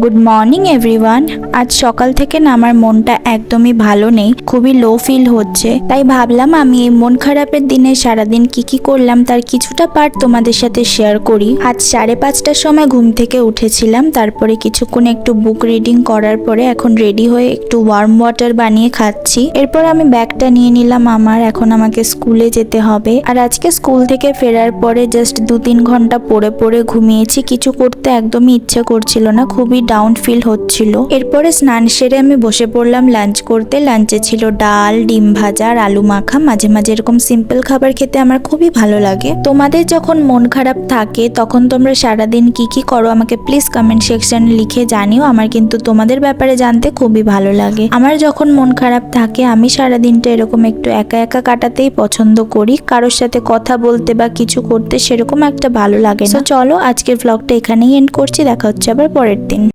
Good morning everyone. আজ সকাল থেকে না আমার মনটা একদমই ভালো নেই, খুবই লো ফিল হচ্ছে। তাই ভাবলাম আমি এই মন খারাপের দিনে সারাদিন কি করলাম তার কিছুটা পার্ট তোমাদের সাথে শেয়ার করি। আজ 5:30টার সময় ঘুম থেকে উঠেছিলাম, তারপরে কিছুক্ষণ একটু বুক রিডিং করার পরে এখন রেডি হয়ে একটু ওয়ার্ম ওয়াটার বানিয়ে খাচ্ছি। এরপর আমি ব্যাগটা নিয়ে নিলাম আমার, এখন আমাকে স্কুলে যেতে হবে। আর আজকে স্কুল থেকে ফেরার পরে জাস্ট 2-3 ঘন্টা পড়ে ঘুমিয়েছি, কিছু করতে একদমই ইচ্ছে করছিল না, খুবই ডাউন ফিল হচ্ছিল। এরপরে স্নান সেরে আমি বসে পড়লাম লাঞ্চ করতে। লাঞ্চে ছিল ডাল, ডিম ভাজা আর আলু মাখা। মাঝে মাঝে এরকম সিম্পল খাবার খেতে আমার খুবই ভালো লাগে। তোমাদের যখন মন খারাপ থাকে তখন তোমরা সারাদিন কি করো আমাকে প্লিজ কমেন্ট সেকশনে লিখে জানিও। আমার কিন্তু তোমাদের ব্যাপারে জানতে খুবই ভালো লাগে। আমার যখন মন খারাপ থাকে আমি সারাদিনটা এরকম একটু একা একা কাটাতেই পছন্দ করি, কারোর সাথে কথা বলতে বা কিছু করতে সেরকম একটা ভালো লাগে না। চলো আজকের ব্লগটা এখানেই এন্ড করছি, দেখা হচ্ছে আবার পরের দিন।